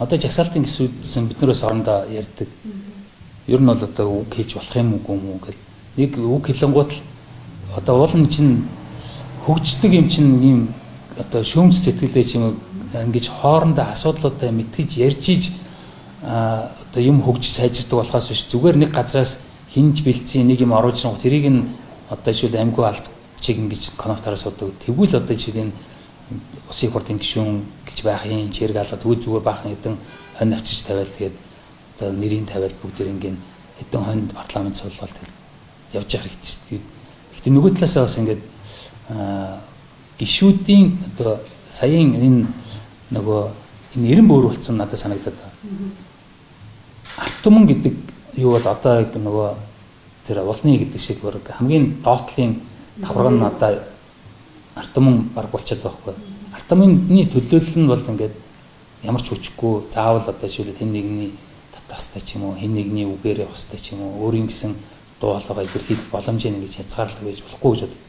Одоо жагсаалтын гисүүдсэн бид нараас орондоо ярьдаг. Ер нь бол одоо үг хэлж болох юм уу гэл. Нэг үг хэлэнгуут л одоо уулын чинь хөгждөг юм чинь ийм одоо шөөмж сэтгэлээ ч юм ингэж хоорондоо асуудлуудаа мэдгэж ярьж иж одоо юм хөгж сайжирдаг болохоос биш зүгээр нэг газраас хинж бэлдсэн нэг юм оруулж байгаа тэрийг нь одоо жишээл амьгүй алт чиг ингэж коннектороос удаг. Тэгвэл одоо жишээл энэ усын хурдын гишүүн гэж байх юм чирэг алгад зүгээр баахан хэдэн хонь авчиж тавиал тэгээд одоо нэрийн тавиал бүгд ингэ хэдэн хонд парламент суулгаад явж явах хэрэгтэй шүү дээ. Гэхдээ нөгөө талаасаа бас ингэ гишүүдийн одоо саяын энэ нөгөө энэ эрен бөөр болсон надад санагдаад байна. Арт түмэн гэдэг юу бол одоо нөгөө тэр улны гэдэг шиг хамгийн доотлын давхарга нь одоо арт түмэн баг болчиход байгаа байхгүй. Арт түмний төлөөлөл нь бол ингээд ямар ч хүчгүй заавал одоо жишээлбэл хэн нэгний татастай ч юм уу хэн нэгний үгээр явах хэрэгтэй ч юм уу өөрийн гэсэн дуу хоолойгоо илэрхийлэх боломжийг ингэж хязгаарлалт байж болохгүй гэж боддог.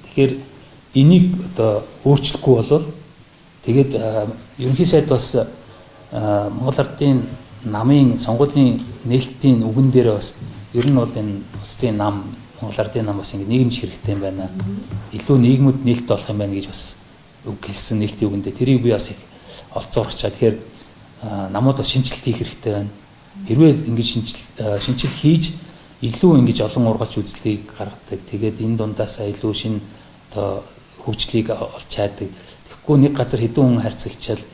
Тэгэхээр энийг одоо өөрчлөхгүй болвол тэгээд ерөнхий сайд бас Монгол Ардын намын сонгуулийн нээлтийн үгэн дээр бас ер нь бол энэ улсын нам Монгол Ардын нам бас ингэ нийгэмж хэрэгтэй юм байна. Илүү нийгмүүд нээлттэй болох юм байна гэж бас үг хэлсэн нээлтийн үгэн дээр тэрийг би бас их олцоорчаа. Тэгэхээр намууд бас шинжилт хийх хэрэгтэй байна. Хэрвээ ингэж шинжил хийж илүү ингэж олон ургач үзлийг гаргадаг. Тэгээд энэ дундаасаа илүү шинэ одоо хөгжлийг олж чаддаг. Тэгэхгүй нэг газар хэдэн хүн харьцагчаал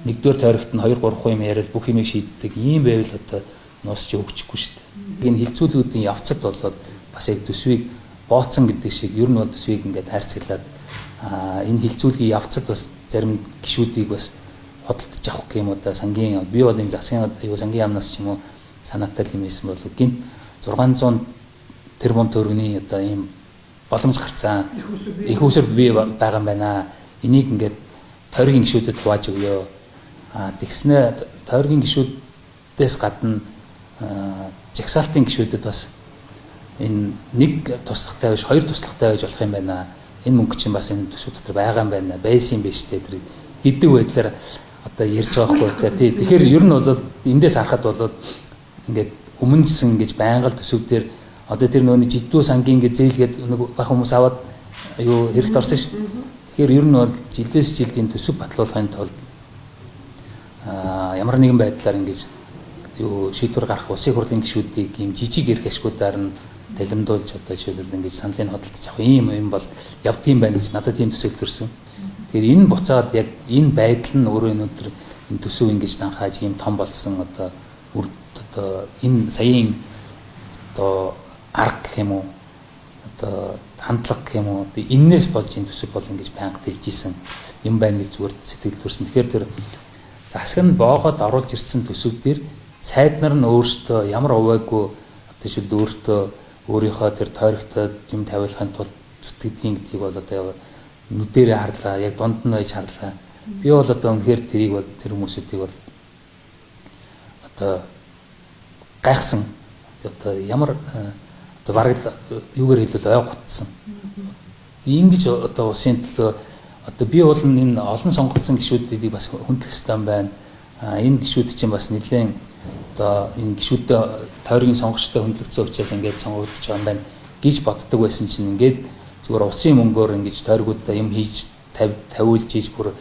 нэгдүгээр тойрогт нь 2 3 юм яриад бүх юмыг шийддэг. Ийм байвал одоо нуусч өгчихгүй шүү дээ. Энэ хилцүүлгүүдийн явцад бол бас яг төсвийг бооцсон гэдэг шиг ер нь бол төсвийг ингээд хайрцаглаад энэ хилцүүлгийн явцад бас зарим гишүүдийг бас хөдөлж авах гэх юм уу да сангийн би бол энэ засгийн сангийн яамнаас ч юм уу санаатай юм байсан бол гинт 600 тэрбум төгрөгийн одоо ийм боломж гарцсан. Их усэр бий байгаа юм байна. Энийг ингээд тойргийн гишүүдэд хувааж өгөө. Тэгснэ тойргийн гишүүдээс гадна жагсаалтын гишүүдэд бас энэ нэг туслахтай биш хоёр туслахтай байж болох юм байна. Энэ мөнгө чинь бас энэ төсөв дотор байгаа юм байна. Байсан юм биш үү тэр гэдэг байдлаар одоо ярьж байгаа байхгүй тий. Тэгэхээр ер нь бол эндээс харахад бол ингээд өмнөсөн гэж байнга л төсөв дээр одоо тэр нөөний жидүү сангийн гэж зээлгээд нэг бах хүмүүс аваад юу хэрэгт орсон шүү дээ. Тэгэхээр ер нь бол жилээс жилд энэ төсөв батлуулахын тулд ямар нэгэн байдлаар ингэж юу шийдвэр гарах улсын хурлын гишүүдийг ийм жижиг эрх ашгуудаар нь талимдуулж одоо жишээлбэл ингэж саналыг хөдөлж авах юм бол явдсан байна гэж надад тийм төсөөл төрсөн. Тэгэхээр энэ буцаад яг энэ байдал нь өөрөө өнөөдөр энэ төсөв ингэж данхааж ийм том болсон одоо энэ саяын одоо арга гэх юм уу одоо хандлага гэх юм уу энээс болж энэ төсөв бол ингэж байнга дэлж исэн юм байна гэж зүгээр сэтгэл төрсөн. Тэгэхээр тэр засаг нь боогод оруулж ирсэн төсөв дээр сайд нар нь өөрсдөө ямар увайгүй одоо шил өөртөө өөрийнхөө тэр тойрогтой юм тавиулахын тулд зүтгэдгийн гэдгийг бол одоо нүдэрээ харлаа яг дунд нь байж харлаа. Би бол одоо үнэхээр тэрийг бол тэр хүмүүсүүдийг бол одоо гайхсан одоо ямар одоо бараг юугаар хэлвэл ой гутсан. Ингэж одоо улсын төлөө одоо би бол энэ олон сонгогдсон гишүүдийг бас хөндлөх хэрэгтэй юм байна. Энэ гишүүд чинь бас нэлээд одоо энэ гишүүдэд тойргийн сонгогчтой хөндлөгдсөн учраас ингээд сонгогдож байгаа юм байна гэж боддог байсан чинь ингээд зүгээр улсын мөнгөөр ингэж тойргуудаа юм хийж тавиулж ийж бүр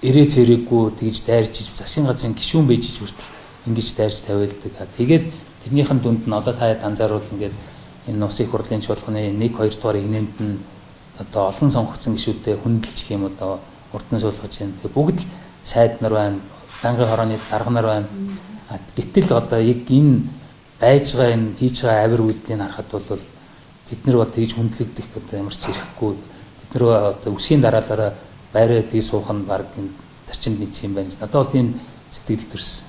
ирээ цэрэггүй тэгж дайрж ийж засгийн газрын гишүүн байж ийж хүртэл ингэж дайрж тавиулдаг. Тэгээд тэрнийхэн дүнд нь одоо та анзааруул ингээд энэ улсын хурлын чуулганы 1 2 дугаар игнэнд нь одоо олон сонгогдсон гишүүдэд хөндлөж их юм одоо урд нь суулгаж байна. Тэгээ бүгд л сайд нар байна, байнгын хорооны дарга нар байна. Гэтэл одоо яг энэ байж байгаа энэ хийж байгаа авир үйлдэлийг харахад бол тэд нар бол тэгж хөндлөгдөх одоо ямар ч ирэхгүй. Тэд нар одоо үсгийн дараалалаараа байраа тгий суух нь баг энэ зарчимд нийцсэн юм байна. Надад бол тийм сэтгэл төрсөн.